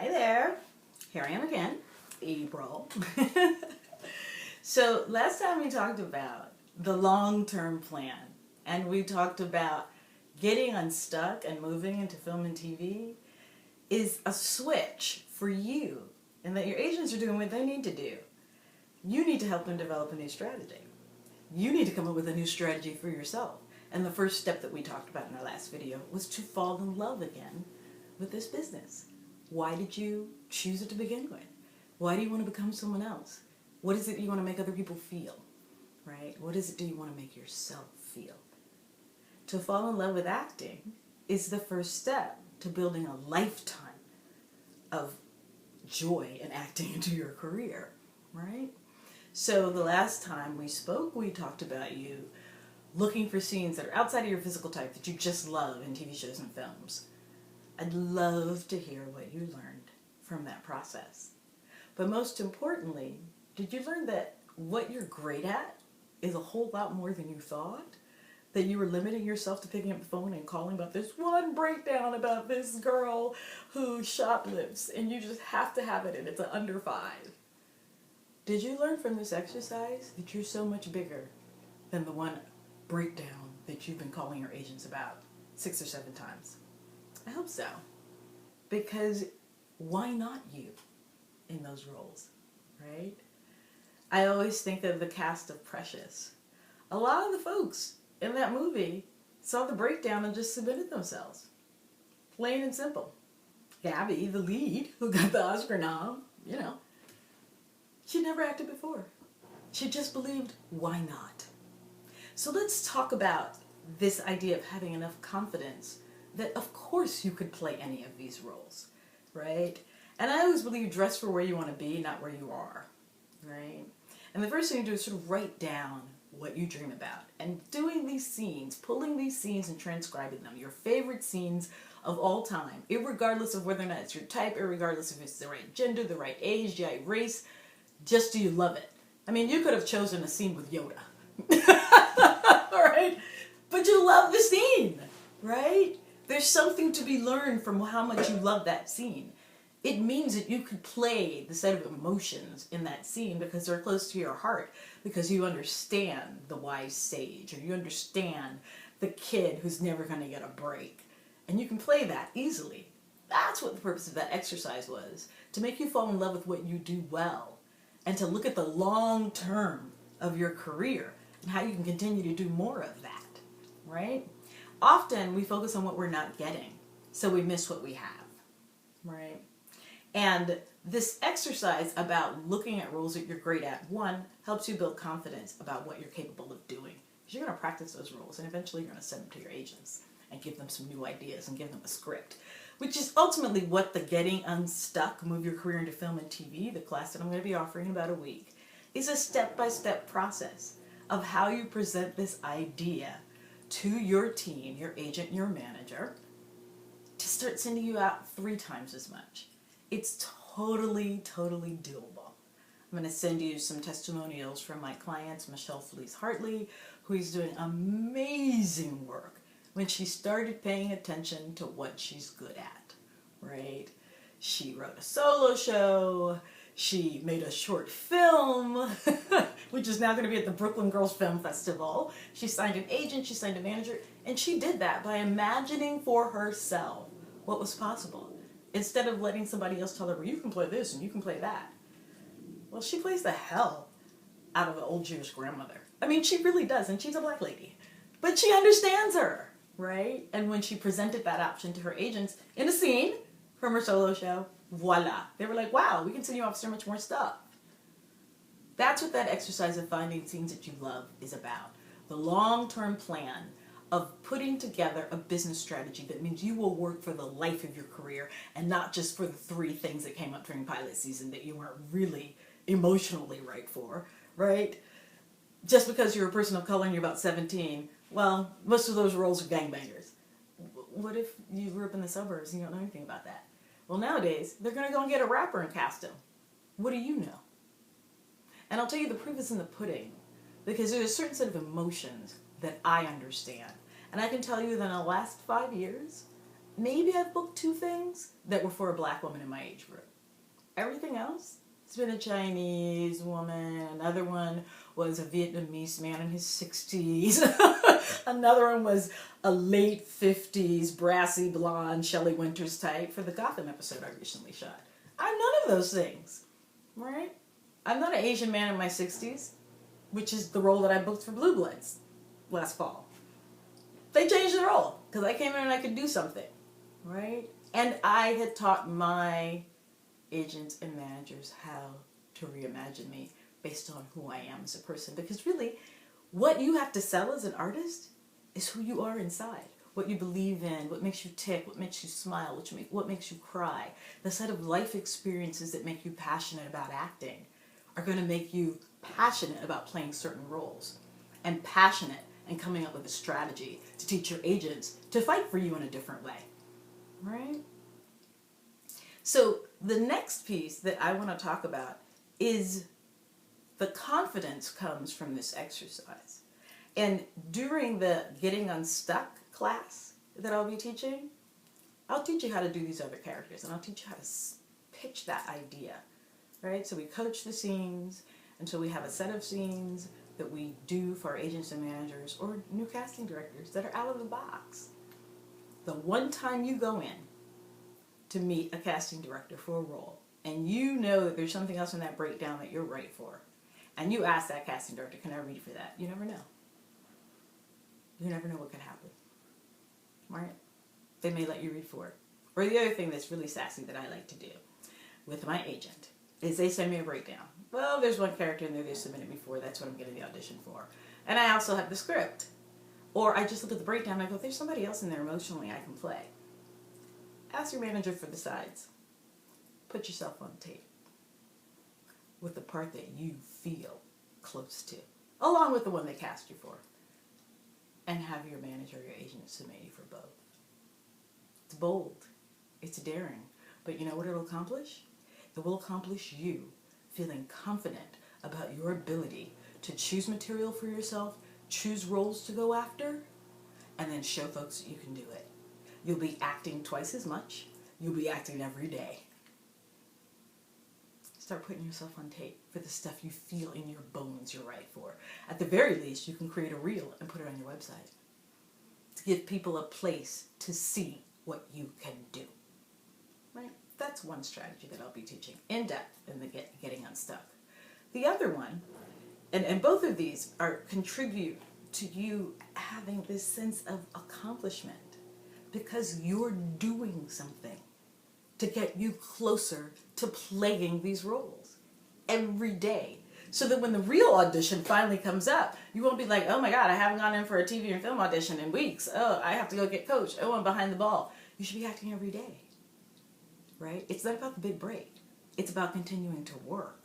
Hi there. Here I am again, April. So last time we talked about the long-term plan, and we talked about getting unstuck and moving into film and TV is a switch for you, and that your agents are doing what they need to do. You need to help them develop a new strategy. You need to come up with a new strategy for yourself. And the first step that we talked about in our last video was to fall in love again with this business. Why did you choose it to begin with? Why do you want to become someone else? What is it you want to make other people feel? Right? What is it do you want to make yourself feel? To fall in love with acting is the first step to building a lifetime of joy in acting into your career, right? So the last time we spoke, we talked about you looking for scenes that are outside of your physical type that you just love in TV shows and films. I'd love to hear what you learned from that process. But most importantly, did you learn that what you're great at is a whole lot more than you thought? That you were limiting yourself to picking up the phone and calling about this one breakdown about this girl who shoplifts, and you just have to have it and it's an under 5. Did you learn from this exercise that you're so much bigger than the one breakdown that you've been calling your agents about 6 or 7 times? I hope so. Because why not you in those roles, right? I always think of the cast of Precious. A lot of the folks in that movie saw the breakdown and just submitted themselves. Plain and simple. Gabby, the lead, who got the Oscar nom, she never acted before. She just believed, why not? So let's talk about this idea of having enough confidence that of course you could play any of these roles, right? And I always believe dress for where you want to be, not where you are, right? And the first thing to do is sort of write down what you dream about. And doing these scenes, pulling these scenes and transcribing them, your favorite scenes of all time, irregardless of whether or not it's your type, irregardless if it's the right gender, the right age, the right race, just do you love it? I mean, you could have chosen a scene with Yoda, all right? But you love the scene, right? There's something to be learned from how much you love that scene. It means that you could play the set of emotions in that scene because they're close to your heart, because you understand the wise sage, or you understand the kid who's never going to get a break. And you can play that easily. That's what the purpose of that exercise was, to make you fall in love with what you do well, and to look at the long term of your career and how you can continue to do more of that, right? Often we focus on what we're not getting, so we miss what we have, right? And this exercise about looking at roles that you're great at, one, helps you build confidence about what you're capable of doing. Because you're going to practice those roles, and eventually you're going to send them to your agents and give them some new ideas and give them a script, which is ultimately what the Getting Unstuck, Move Your Career into Film and TV, the class that I'm going to be offering in about a week, is a step-by-step process of how you present this idea to your team, your agent, your manager, to start sending you out 3 times as much. It's totally, totally doable. I'm going to send you some testimonials from my clients, Michelle Felice Hartley, who is doing amazing work when she started paying attention to what she's good at, right? She wrote a solo show, she made a short film, which is now going to be at the Brooklyn Girls Film Festival. She signed an agent, she signed a manager, and she did that by imagining for herself what was possible, instead of letting somebody else tell her, well, you can play this and you can play that. Well, she plays the hell out of an old Jewish grandmother. I mean, she really does, and she's a black lady. But she understands her, right? And when she presented that option to her agents in a scene from her solo show, voila. They were like, wow, we can send you off so much more stuff. That's what that exercise of finding scenes that you love is about. The long-term plan of putting together a business strategy that means you will work for the life of your career and not just for the 3 things that came up during pilot season that you weren't really emotionally right for, right? Just because you're a person of color and you're about 17, well, most of those roles are gangbangers. What if you grew up in the suburbs and you don't know anything about that? Well, nowadays, they're going to go and get a rapper and cast him. What do you know? And I'll tell you, the proof is in the pudding, because there's a certain set of emotions that I understand. And I can tell you that in the last 5 years, maybe I've booked 2 things that were for a black woman in my age group. Everything else, it's been a Chinese woman. Another one was a Vietnamese man in his 60s. Another one was a late 50s, brassy blonde Shelley Winters type for the Gotham episode I recently shot. I'm none of those things, right? I'm not an Asian man in my 60s, which is the role that I booked for Blue Bloods last fall. They changed the role because I came in and I could do something, right? And I had taught my agents and managers how to reimagine me based on who I am as a person. Because really, what you have to sell as an artist is who you are inside. What you believe in, what makes you tick, what makes you smile, what makes you cry. The set of life experiences that make you passionate about acting are going to make you passionate about playing certain roles. And passionate and coming up with a strategy to teach your agents to fight for you in a different way. Right? So the next piece that I want to talk about is the confidence comes from this exercise. And during the Getting Unstuck class that I'll be teaching, I'll teach you how to do these other characters, and I'll teach you how to pitch that idea, right? So we coach the scenes until we have a set of scenes that we do for our agents and managers or new casting directors that are out of the box. The one time you go in to meet a casting director for a role, and you know that there's something else in that breakdown that you're right for, and you ask that casting director, can I read for that? You never know. You never know what could happen, right? They may let you read for it. Or the other thing that's really sassy that I like to do with my agent is they send me a breakdown. Well, there's one character in there they submitted me for, that's what I'm getting the audition for. And I also have the script. Or I just look at the breakdown and I go, there's somebody else in there emotionally I can play. Ask your manager for the sides. Put yourself on tape with the part that you feel close to, along with the one they cast you for. And have your manager or your agent submit you for both. It's bold. It's daring. But you know what it'll accomplish? It will accomplish you feeling confident about your ability to choose material for yourself, choose roles to go after, and then show folks that you can do it. You'll be acting twice as much. You'll be acting every day. Start putting yourself on tape for the stuff you feel in your bones you're right for. At the very least, you can create a reel and put it on your website to give people a place to see what you can do. Right? That's one strategy that I'll be teaching in depth in the Getting Unstuck. The other one, and both of these contribute to you having this sense of accomplishment because you're doing something to get you closer to playing these roles every day. So that when the real audition finally comes up, you won't be like, oh my God, I haven't gone in for a TV and film audition in weeks. Oh, I have to go get coached. Oh, I'm behind the ball. You should be acting every day, right? It's not about the big break. It's about continuing to work,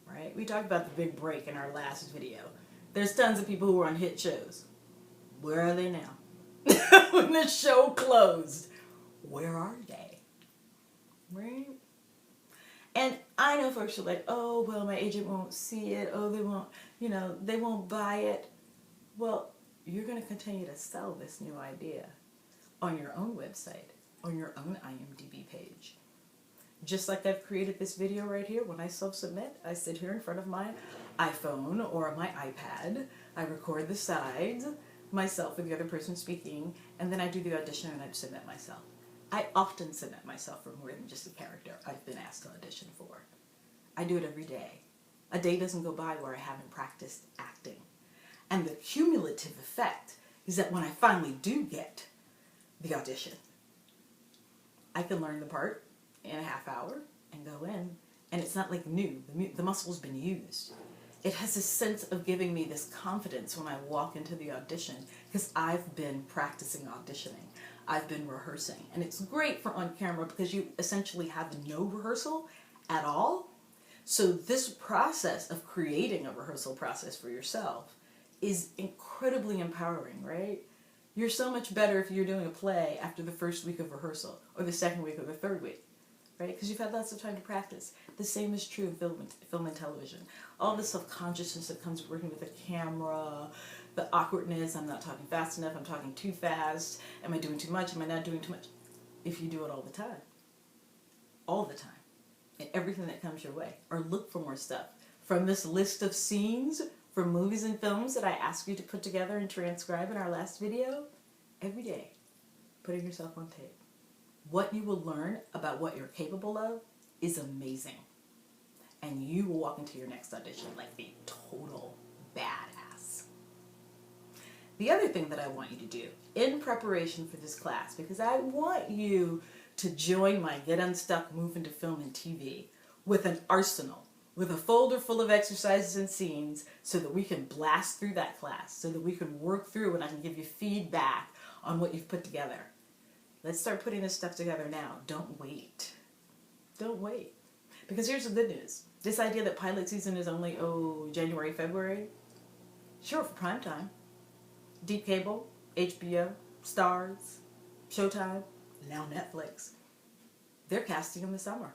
right? We talked about the big break in our last video. There's tons of people who are on hit shows. Where are they now? When the show closed, where are they? Right? And I know folks are like, oh, well, my agent won't see it. Oh, they won't buy it. Well, you're going to continue to sell this new idea on your own website, on your own IMDb page. Just like I've created this video right here, when I self-submit, I sit here in front of my iPhone or my iPad. I record the sides, myself with the other person speaking, and then I do the audition and I submit myself. I often submit myself for more than just a character I've been asked to audition for. I do it every day. A day doesn't go by where I haven't practiced acting. And the cumulative effect is that when I finally do get the audition, I can learn the part in a half hour and go in, and it's not like new. The muscle's been used. It has a sense of giving me this confidence when I walk into the audition because I've been practicing auditioning. I've been rehearsing. And it's great for on camera because you essentially have no rehearsal at all. So this process of creating a rehearsal process for yourself is incredibly empowering, right? You're so much better if you're doing a play after the first week of rehearsal or the second week or the third week, right? Because you've had lots of time to practice. The same is true in film and television. All the self-consciousness that comes with working with a camera, the awkwardness, I'm not talking fast enough, I'm talking too fast, am I doing too much, am I not doing too much? If you do it all the time, and everything that comes your way, or look for more stuff. From this list of scenes from movies and films that I asked you to put together and transcribe in our last video, every day, putting yourself on tape. What you will learn about what you're capable of is amazing. And you will walk into your next audition like the total badass. The other thing that I want you to do in preparation for this class, because I want you to join my Get Unstuck, Move into Film and TV with an arsenal, with a folder full of exercises and scenes so that we can blast through that class, so that we can work through and I can give you feedback on what you've put together. Let's start putting this stuff together now. Don't wait. Don't wait. Because here's the good news. This idea that pilot season is only, January, February, sure, for prime time. Deep cable, HBO, Stars, Showtime, now Netflix. They're casting in the summer.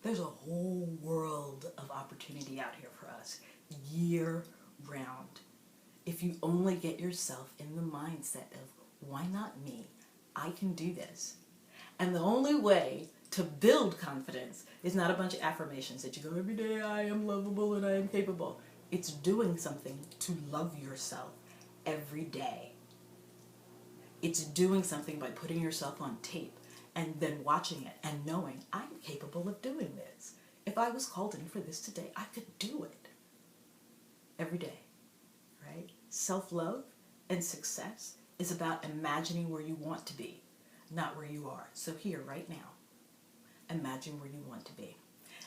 There's a whole world of opportunity out here for us, year round. If you only get yourself in the mindset of, why not me? I can do this. And the only way to build confidence is not a bunch of affirmations that you go, every day I am lovable and I am capable. It's doing something to love yourself every day. It's doing something by putting yourself on tape and then watching it and knowing I'm capable of doing this. If I was called in for this today, I could do it. Every day, right? Self-love and success is about imagining where you want to be, not where you are. So here, right now, imagine where you want to be.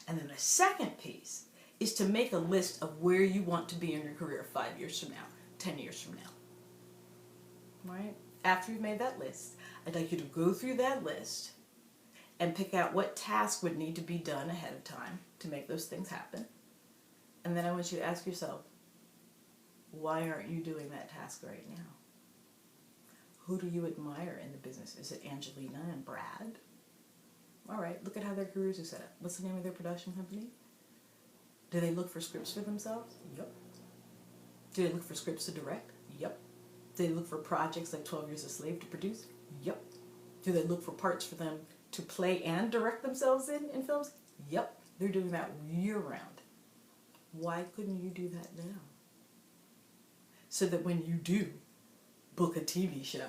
And then the second piece is to make a list of where you want to be in your career 5 years from now, 10 years from now. Right? After you've made that list, I'd like you to go through that list and pick out what task would need to be done ahead of time to make those things happen. And then I want you to ask yourself, why aren't you doing that task right now? Who do you admire in the business? Is it Angelina and Brad? All right, look at how their careers are set up. What's the name of their production company? Do they look for scripts for themselves? Yep. Do they look for scripts to direct? Yep. Do they look for projects like 12 Years a Slave to produce? Yep. Do they look for parts for them to play and direct themselves in films? Yep. They're doing that year-round. Why couldn't you do that now? So that when you do book a TV show,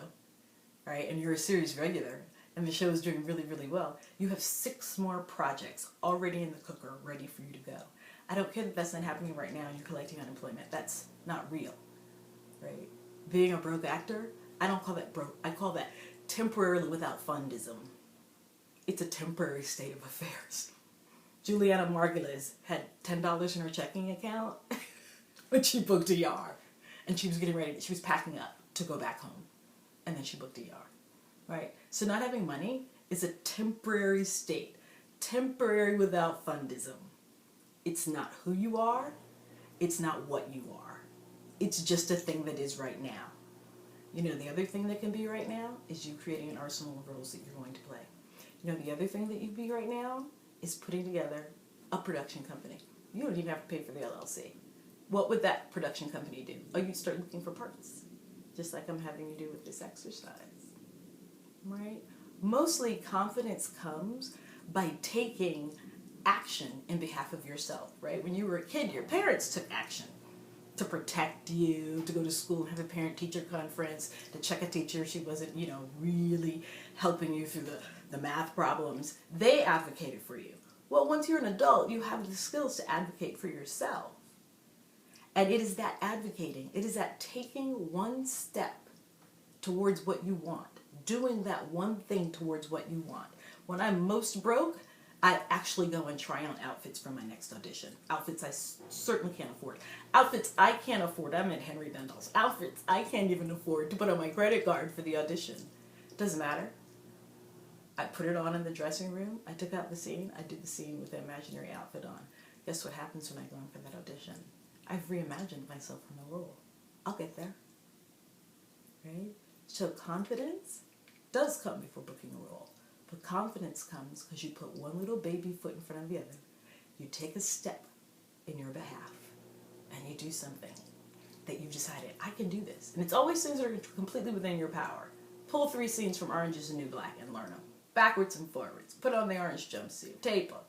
right, and you're a series regular, and the show is doing really, really well, you have 6 more projects already in the cooker ready for you to go. I don't care that that's not happening right now and you're collecting unemployment. That's not real, right? Being a broke actor, I don't call that broke. I call that temporarily without fundism. It's a temporary state of affairs. Juliana Margulies had $10 in her checking account when she booked ER. And she was getting ready, she was packing up to go back home. And then she booked ER, right? So not having money is a temporary state. Temporary without fundism. It's not who you are. It's not what you are. It's just a thing that is right now. You know, the other thing that can be right now is you creating an arsenal of roles that you're going to play. You know, the other thing that you'd be right now is putting together a production company. You don't even have to pay for the LLC. What would that production company do? Oh, you'd start looking for parts, just like I'm having you do with this exercise, right? Mostly confidence comes by taking action in behalf of yourself, right? When you were a kid, your parents took action to protect you, to go to school and have a parent-teacher conference, to check a teacher she wasn't, really helping you through the math problems. They advocated for you. Well, once you're an adult, you have the skills to advocate for yourself. And it is that advocating, it is that taking one step towards what you want, doing that one thing towards what you want. When I'm most broke, I actually go and try on outfits for my next audition. Outfits I certainly can't afford. Outfits I can't afford. I'm at Henry Bendel's. Outfits I can't even afford to put on my credit card for the audition. Doesn't matter. I put it on in the dressing room. I took out the scene. I did the scene with the imaginary outfit on. Guess what happens when I go in for that audition? I've reimagined myself in the role. I'll get there. Right? So confidence does come before booking a role. But confidence comes because you put one little baby foot in front of the other. You take a step in your behalf and you do something. that you've decided, I can do this. And it's always things that are completely within your power. Pull 3 scenes from Orange is the New Black and learn them. Backwards and forwards. Put on the orange jumpsuit. Tape them.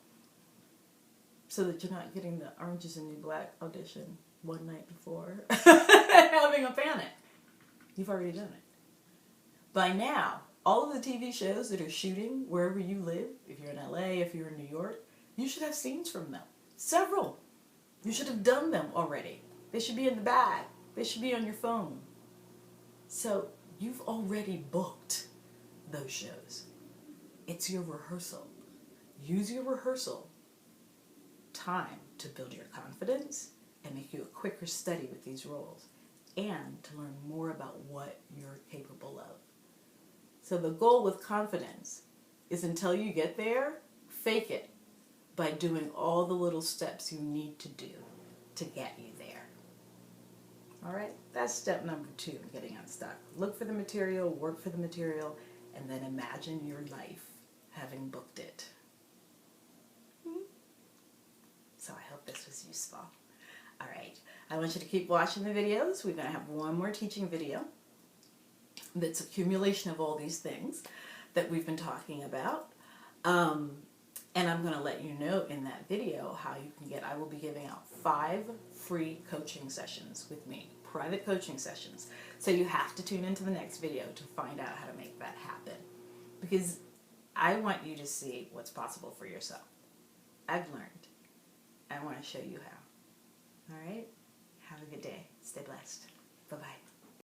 So that you're not getting the Orange is the New Black audition one night before having a panic. You've already done it. By now, all of the TV shows that are shooting wherever you live, if you're in LA, if you're in New York, you should have scenes from them. Several. You should have done them already. They should be in the bag. They should be on your phone. So you've already booked those shows. It's your rehearsal. Use your rehearsal time to build your confidence and make you a quicker study with these roles and to learn more about what you're capable of. So the goal with confidence is until you get there, fake it by doing all the little steps you need to do to get you there. All right, that's step number 2 in getting unstuck. Look for the material, work for the material, and then imagine your life having booked it. So I hope this was useful. All right, I want you to keep watching the videos. We're going to have one more teaching video that's accumulation of all these things that we've been talking about. And I'm going to let you know in that video how you can get, I will be giving out 5 free coaching sessions with me, private coaching sessions. So you have to tune into the next video to find out how to make that happen. Because I want you to see what's possible for yourself. I've learned. I want to show you how. All right? Have a good day. Stay blessed. Bye-bye.